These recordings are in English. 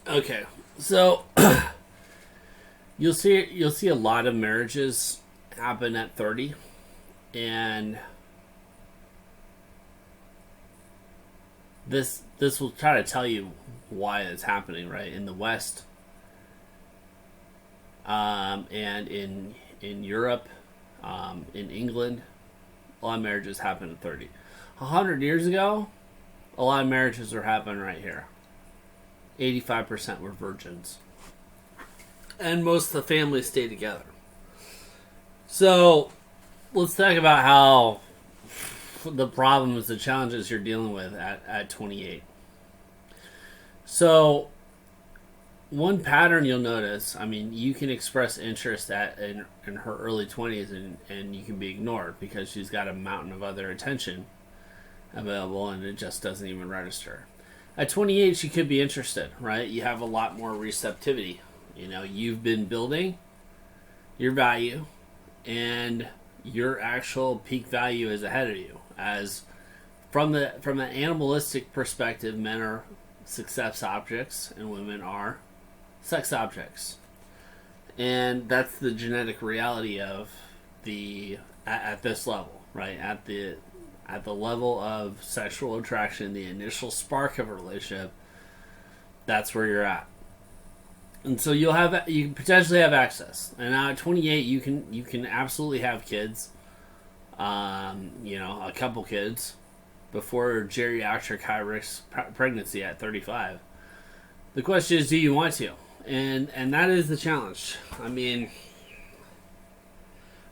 Okay, so you'll see a lot of marriages happen at 30, and this will try to tell you why it's happening, right? In the West, and in Europe, in England, a lot of marriages happen at 30. 100 years ago, a lot of marriages were happening right here. 85% were virgins, and most of the families stayed together. So let's talk about how the problems, the challenges you're dealing with at 28. So one pattern you'll notice, I mean, you can express interest in her early 20s, and you can be ignored because she's got a mountain of other attention available and it just doesn't even register. At 28, she could be interested, right? You have a lot more receptivity. You've been building your value, and your actual peak value is ahead of you. As from the animalistic perspective, men are success objects and women are sex objects, and that's the genetic reality of at this level, right? At the level of sexual attraction, the initial spark of a relationship, that's where you're at. And so you can potentially have access. And now at 28, you can absolutely have kids, a couple kids before geriatric high risk pregnancy at 35. The question is, do you want to? And that is the challenge. I mean,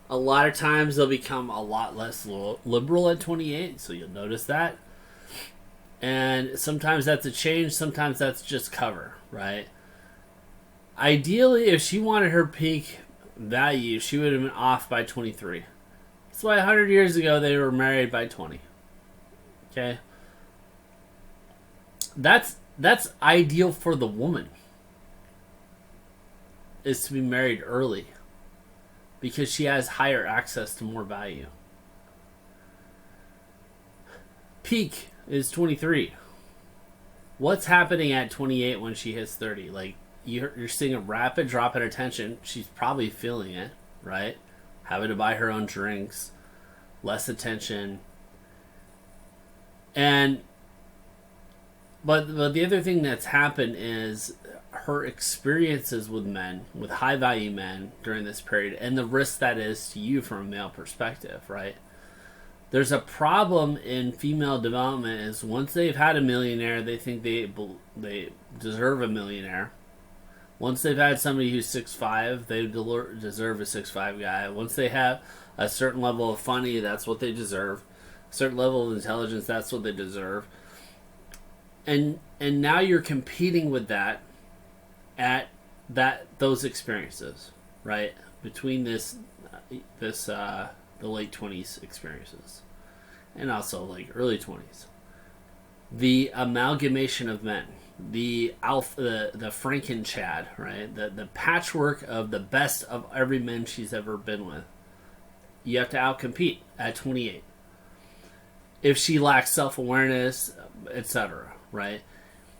a lot of times they'll become a lot less liberal at 28, so you'll notice that. And sometimes that's a change, sometimes that's just cover, right? Ideally, if she wanted her peak value, she would have been off by 23. That's why 100 years ago they were married by 20. Okay? That's ideal for the woman, is to be married early, because she has higher access to more value. Peak is 23. What's happening at 28 when she hits 30? Like, you're seeing a rapid drop in attention. She's probably feeling it, right? Having to buy her own drinks, less attention. But the other thing that's happened is her experiences with men, with high value men during this period, and the risk that is to you from a male perspective, right? There's a problem in female development is once they've had a millionaire, they think they deserve a millionaire. Once they've had somebody who's 6'5", they deserve a 6'5" guy. Once they have a certain level of funny, that's what they deserve. A certain level of intelligence, that's what they deserve. And now you're competing with that at those experiences, right? Between the late 20s experiences and also like early 20s. The amalgamation of men, the Franken Chad, right? The patchwork of the best of every man she's ever been with. You have to outcompete at 28. If she lacks self-awareness, etc., right?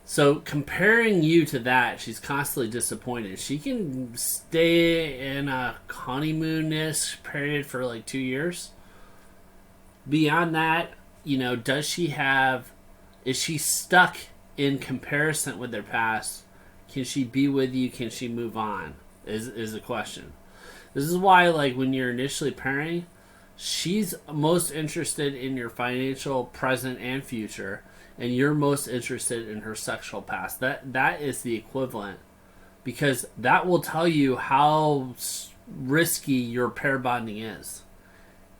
So comparing you to that, she's constantly disappointed. She can stay in a honeymoon-ish period for like 2 years. Beyond that, is she stuck in comparison with their past? Can she be with you? Can she move on? Is the question. This is why, like, when you're initially pairing, she's most interested in your financial present and future, and you're most interested in her sexual past. That is the equivalent, because that will tell you how risky your pair bonding is.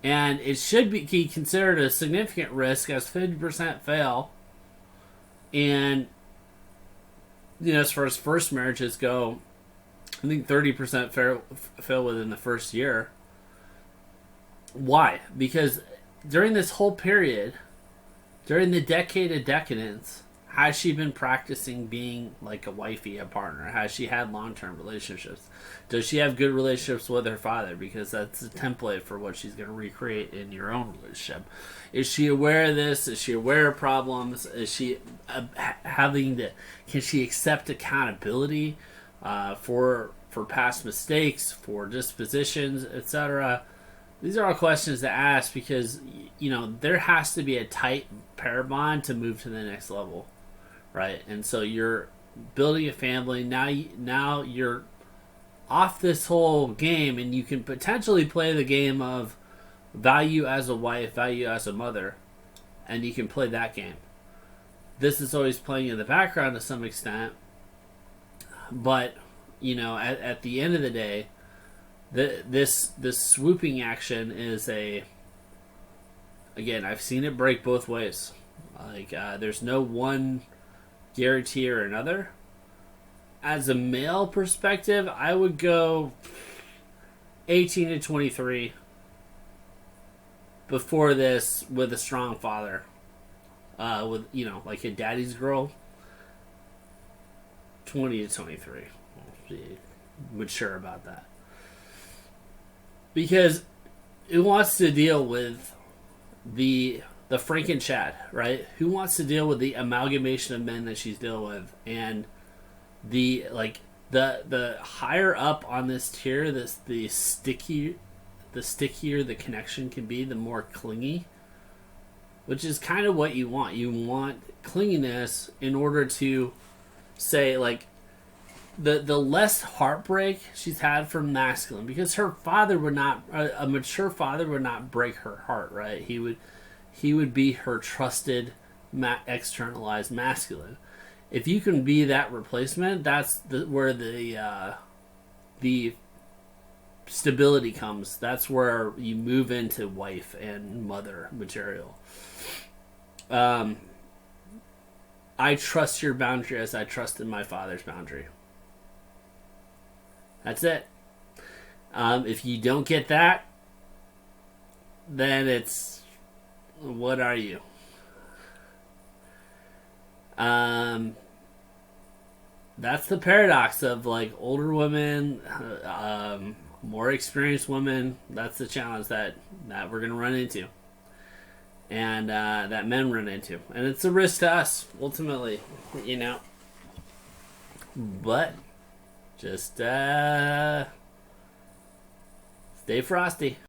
And it should be considered a significant risk, as 50% fail. And, as far as first marriages go, I think 30% fail within the first year. Why? Because during this whole period, during the decade of decadence, Has she been practicing being like a wifey, a partner? Has she had long-term relationships? Does she have good relationships with her father? Because that's a template for what she's going to recreate in your own relationship. Is she aware of this? Is she aware of problems? Is she having to? Can she accept accountability for past mistakes, for dispositions, etc.? These are all questions to ask because there has to be a tight pair bond to move to the next level, right? And so you're building a family now. Now you're off this whole game, and you can potentially play the game of value as a wife, value as a mother, and you can play that game. This is always playing in the background to some extent, but at the end of the day, this swooping action is again, I've seen it break both ways. Like there's no one guarantee or another. As a male perspective, I would go 18 to 23 before this with a strong father. With like a daddy's girl. 20 to 23. Be mature about that. Because who wants to deal with the Franken Chad, right? Who wants to deal with the amalgamation of men that she's dealing with, and the higher up on this tier, the stickier the connection can be, the more clingy, which is kind of what you want. You want clinginess in order to say like. The less heartbreak she's had from masculine, because her father would not, a mature father would not break her heart, right? He would be her trusted, externalized masculine. If you can be that replacement, that's where the stability comes. That's where you move into wife and mother material. I trust your boundary as I trusted my father's boundary. That's it. If you don't get that, then it's, what are you? That's the paradox of like older women, more experienced women. That's the challenge that we're gonna run into, and that men run into, and it's a risk to us ultimately, But just stay frosty.